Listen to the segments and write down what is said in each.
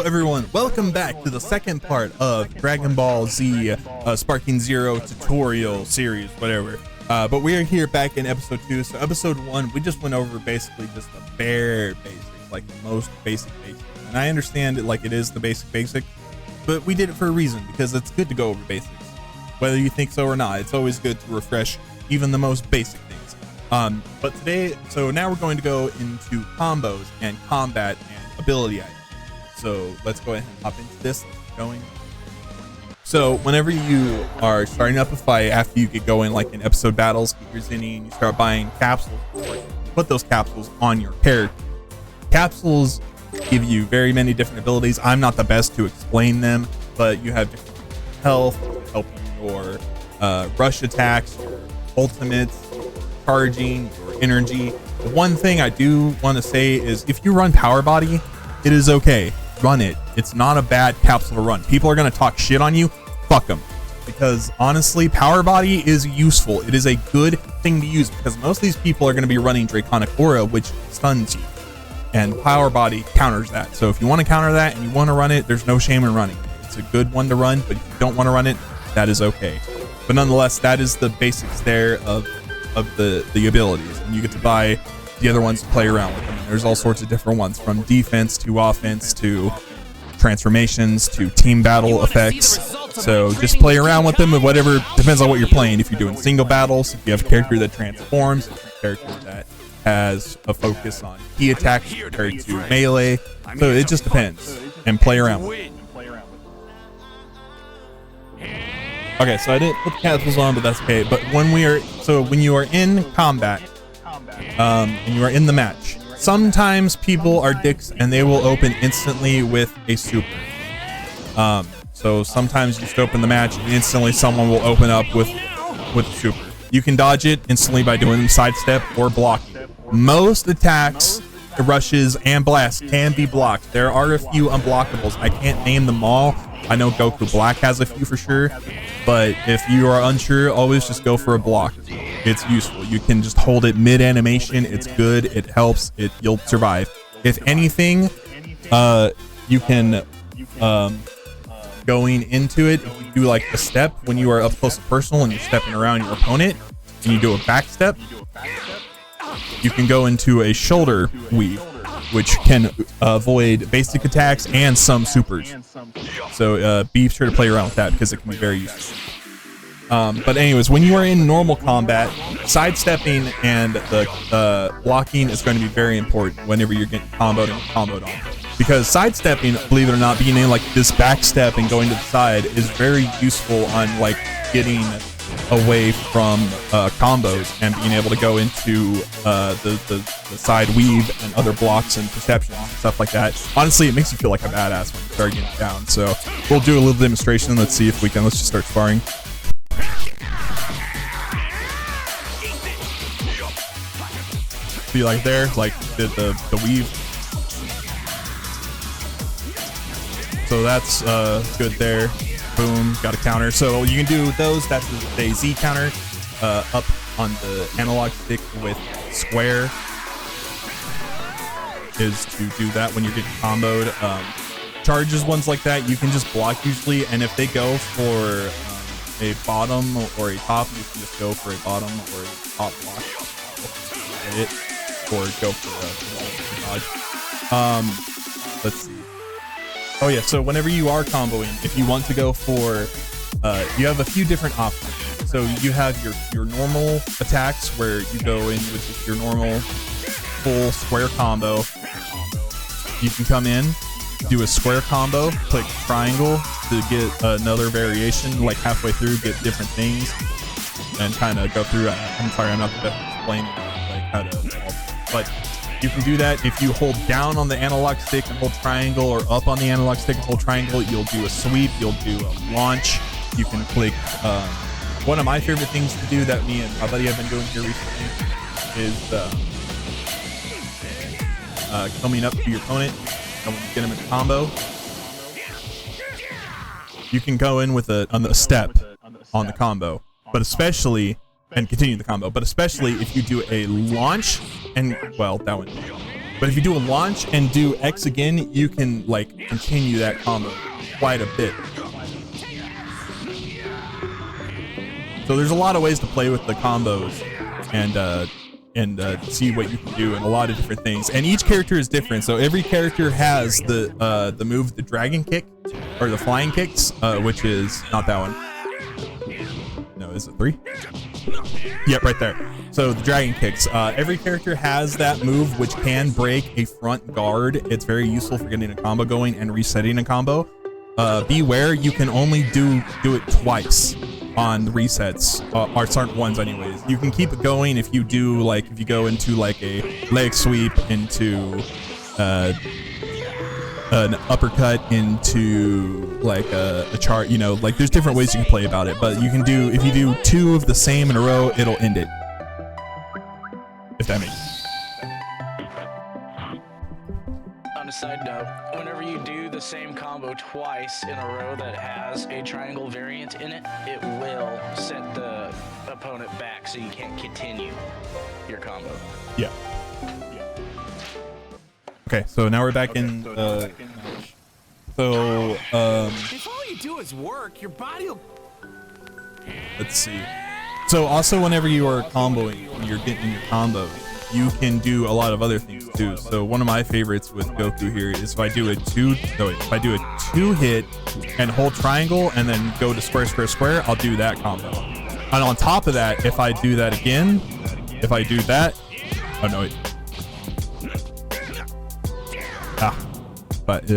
Hello everyone, welcome back to the second part of Dragon Ball Z Sparking Zero tutorial series, whatever. But we are here back in episode 2. So episode 1, we just went over basically just the bare basics, like the most basic basics. And I understand it like it is the basic, but we did it for a reason, because it's good to go over basics. Whether you think so or not, it's always good to refresh even the most basic things. But today, so now we're going to go into combos and combat and ability items. So let's go ahead and hop into this. Let's get going. So whenever you are starting up a fight, after you get going, like in episode battles, get your Zinni, you start buying capsules. Put those capsules on your character. Capsules give you very many different abilities. I'm not the best to explain them, but you have different health, helping your rush attacks, your ultimates, charging, your energy. The one thing I do want to say is if you run Power Body, it is okay. Run it. It's not a bad capsule to run. People are going to talk shit on you. Fuck them. Because honestly, Power Body is useful. It is a good thing to use because most of these people are going to be running Draconic Aura, which stuns you. And Power Body counters that. So if you want to counter that and you want to run it, there's no shame in running it. It's a good one to run, but if you don't want to run it, that is okay. But nonetheless, that is the basics there of the abilities. And you get to buy the other ones to play around with them. There's all sorts of different ones, from defense to offense to transformations to team battle effects. So just play around with them, and whatever, depends on what you're playing. If you're doing single battles, if you have a character that transforms, if you have a character that has a focus on key attacks compared to melee. So it just depends, and play around with it. Okay, so I didn't put the capsules on, but that's okay. But when you are in combat, and you are in the match, sometimes people are dicks and they will open instantly with a super. So sometimes you just open the match and instantly someone will open up with a super. You can dodge it instantly by doing sidestep or blocking. Most attacks, rushes, and blasts can be blocked. There are a few unblockables. I can't name them all. I know Goku Black has a few for sure, but if you are unsure, always just go for a block. It's useful. You can just hold it mid-animation. It's good. It helps. You'll survive. If anything, you can, going into it, if you do like a step when you are up close and personal and you're stepping around your opponent, and you do a back step, you can go into a shoulder weave, which can avoid basic attacks and some supers. So be sure to play around with that because it can be very useful. But anyways, when you are in normal combat, sidestepping and the blocking is going to be very important whenever you're getting comboed on. Because sidestepping, believe it or not, being in like this back step and going to the side is very useful on like getting away from combos and being able to go into the side weave and other blocks and perceptions and stuff like that. Honestly, it makes you feel like a badass when you start getting down. So we'll do a little demonstration. Let's see if we can. Let's just start sparring. See, like there, like the weave. So that's good there. Boom, got a counter. So you can do those. That's the Z counter up on the analog stick with square is to do that when you're getting comboed. Charges, ones like that, you can just block usually, and if they go for a bottom or a top, you can just go for a bottom or a top block. Get it, or go for a dodge. Let's see. Oh yeah, so whenever you are comboing, if you want to go for, you have a few different options. So you have your normal attacks where you go in with just your normal full square combo. You can come in, do a square combo, click triangle to get another variation, like halfway through, get different things, and kind of go through. I'm sorry, I'm not the best at explaining like how to, but you can do that if you hold down on the analog stick and hold triangle, or up on the analog stick and hold triangle. You'll do a sweep, you'll do a launch. You can click, one of my favorite things to do that me and my buddy have been doing here recently is coming up to your opponent, and when you get him in a combo, you can go in with a step on the combo, but especially, and continue the combo, but especially if you do a launch and, well, that one. But if you do a launch and do X again, you can like continue that combo quite a bit. So there's a lot of ways to play with the combos and see what you can do and a lot of different things. And each character is different. So every character has the move, the dragon kick or the flying kicks, which is not that one. No, is it 3? Yep, right there. So the dragon kicks. Every character has that move, which can break a front guard. It's very useful for getting a combo going and resetting a combo. Beware, you can only do it twice on the resets, or certain ones anyways. You can keep it going if you do, like, if you go into like a leg sweep, into an uppercut, into like a chart, you know, like there's different ways you can play about it, but you can do, if you do 2 of the same in a row, it'll end it. If that makes sense. On a side note, whenever you do the same combo twice in a row that has a triangle variant in it, it will set the opponent back so you can't continue your combo. Yeah. Okay, so now we're back in so if all you do is work, your body will. let's see. So also whenever you are comboing, when you're getting your combos, you can do a lot of other things too. So one of my favorites with Goku here is if I do a 2-hit and hold triangle and then go to square, square, square, I'll do that combo. And on top of that, if I do that again, if I do that, oh no, wait. But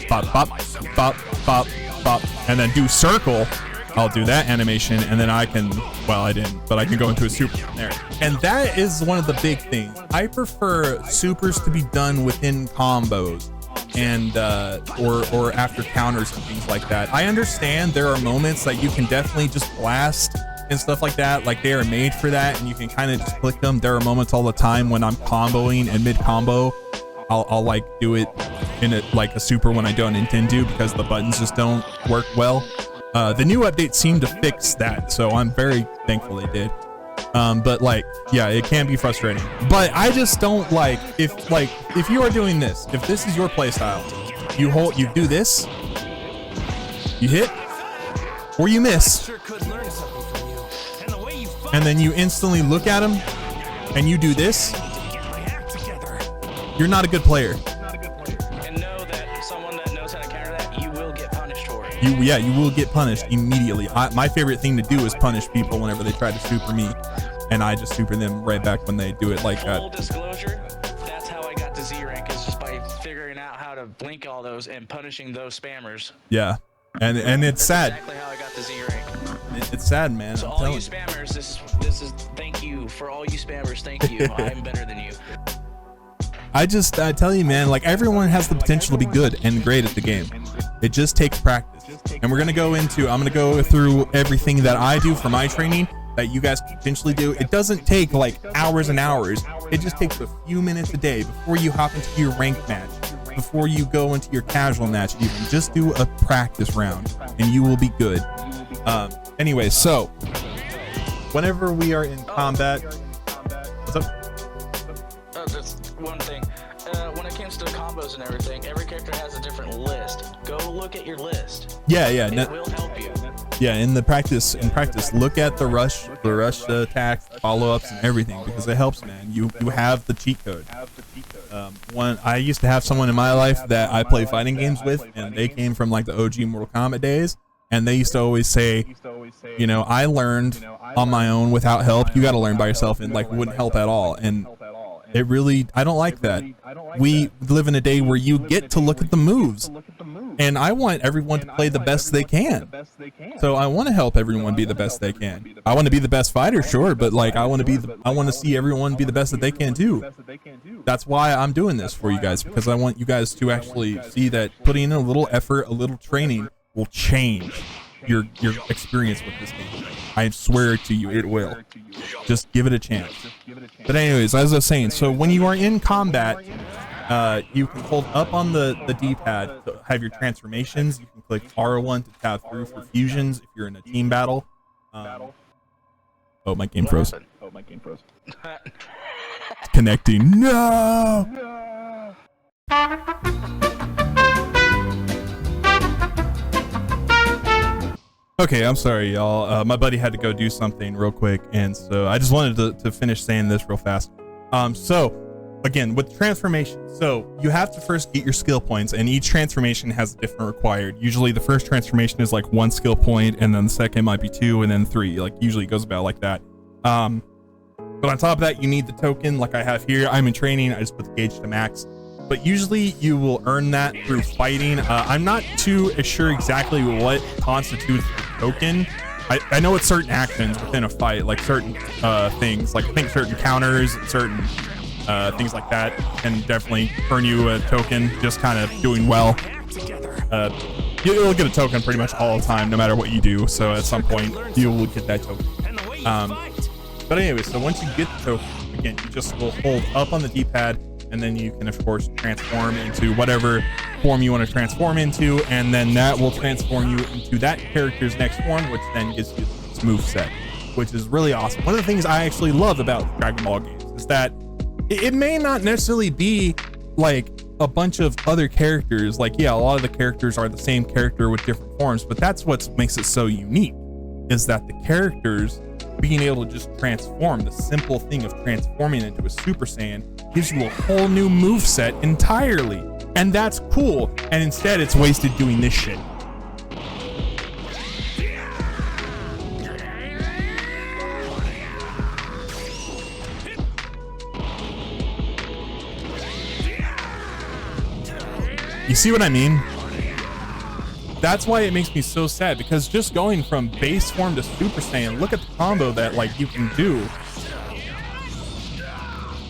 pop, pop, pop, pop, pop, and then do circle. I'll do that animation, and then I can, well, I didn't, but I can go into a super from there. And that is one of the big things. I prefer supers to be done within combos and or after counters and things like that. I understand there are moments that you can definitely just blast and stuff like that, like they are made for that, and you can kind of just click them. There are moments all the time when I'm comboing and mid combo, I'll like do it in a, like a super when I don't intend to, because the buttons just don't work well. The new update seemed to fix that, so I'm very thankful they did. But like, yeah, it can be frustrating. But I just don't like, if you are doing this, if this is your playstyle, you do this, you hit, or you miss, and then you instantly look at him, and you do this, you're not a good player. And know that someone that knows how to counter that, you will get punished for it. You will get punished immediately. My favorite thing to do is punish people whenever they try to super me, and I just super them right back when they do it like that. Full disclosure, that's how I got to Z rank, is just by figuring out how to blink all those and punishing those spammers. Yeah, and it's sad. That's exactly how I got to Z rank. It's sad, man. So all you spammers, this is thank you for all you spammers. Thank you. I'm better than you. I tell you, man, like everyone has the potential to be good and great at the game. It just takes practice. And I'm gonna go through everything that I do for my training that you guys can potentially do. It doesn't take like hours and hours. It just takes a few minutes a day before you hop into your ranked match, before you go into your casual match even. Just do a practice round and you will be good. Anyway, so whenever we are in combat, what's up? Just one thing. When it comes to combos and everything, every character has a different list. Go look at your list. Yeah. It will help you. Yeah, in practice, look at the rush attacks, follow-ups, and everything, because it helps, man. You have the cheat code. I used to have someone in my life that I play fighting games with, and they came from like the OG Mortal Kombat days, and they used to always say, you know, I learned on my own without help. You got to learn by yourself, and like wouldn't help at all. And it really, I don't like that. We live in a day where you get to look at the moves, and I want everyone to play the best they can. So I want to help everyone be the best they can. I want to be the best fighter, sure, but like I want to see everyone be the best that they can too. That's why I'm doing this for you guys, because I want you guys to actually see that putting in a little effort, a little training will change your experience with this game. I swear to you, it will. Just give it a chance. But anyways, as I was saying, so when you are in combat, you can hold up on the D-pad to have your transformations. You can click R1 to tab through for fusions if you're in a team battle. Oh, my game What froze. happened? Connecting. No. Okay, I'm sorry, y'all. My buddy had to go do something real quick, and so I just wanted to finish saying this real fast. So again, with transformation, so you have to first get your skill points, and each transformation has a different required. Usually the first transformation is like 1 skill point, and then the second might be 2, and then 3. Like usually it goes about like that. But on top of that, you need the token like I have here. I'm in training, I just put the gauge to max. But usually you will earn that through fighting. I'm not too sure exactly what constitutes the token. I know it's certain actions within a fight, like certain things, like I think certain counters, certain things like that can definitely earn you a token, just kind of doing well. You'll get a token pretty much all the time, no matter what you do. So at some point you will get that token. But anyway, so once you get the token, again, you just will hold up on the D-pad, and then you can of course transform into whatever form you want to transform into, and then that will transform you into that character's next form, which then gives you this move set, which is really awesome. One of the things I actually love about Dragon Ball games is that it may not necessarily be like a bunch of other characters. Like, yeah, a lot of the characters are the same character with different forms, but that's what makes it so unique, is that the characters being able to just transform, the simple thing of transforming into a Super Saiyan gives you a whole new move set entirely. And that's cool. And instead it's wasted doing this shit. You see what I mean? That's why it makes me so sad, because just going from base form to Super Saiyan, look at the combo that like you can do.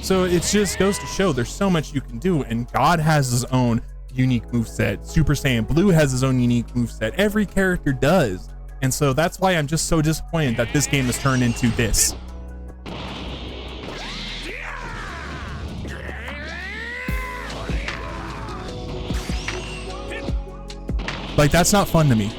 So it just goes to show there's so much you can do, and God has his own unique moveset. Super Saiyan Blue has his own unique moveset. Every character does. And so that's why I'm just so disappointed that this game has turned into this. Like, that's not fun to me.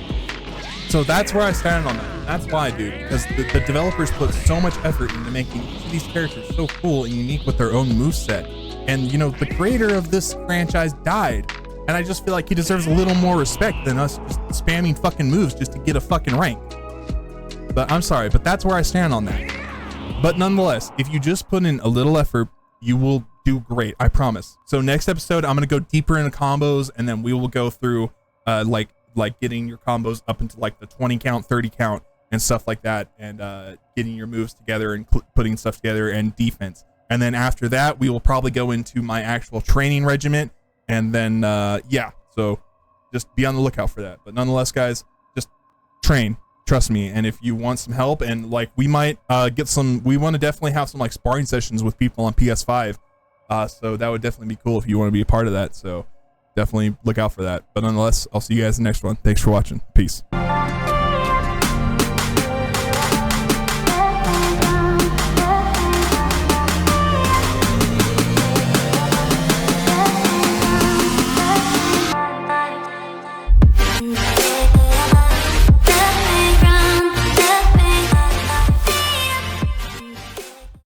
So that's where I stand on that. That's why, dude, because the developers put so much effort into making each of these characters so cool and unique with their own moveset. And, you know, the creator of this franchise died. And I just feel like he deserves a little more respect than us just spamming fucking moves just to get a fucking rank. But I'm sorry, but that's where I stand on that. But nonetheless, if you just put in a little effort, you will do great, I promise. So next episode, I'm going to go deeper into combos, and then we will go through like getting your combos up into like the 20 count, 30 count and stuff like that, and getting your moves together and putting stuff together, and defense. And then after that, we will probably go into my actual training regiment, and then yeah, so just be on the lookout for that. But nonetheless, guys, just train, trust me. And if you want some help, and like we might we want to definitely have some like sparring sessions with people on PS5, so that would definitely be cool if you want to be a part of that. So definitely look out for that. But nonetheless, I'll see you guys in the next one. Thanks for watching. Peace.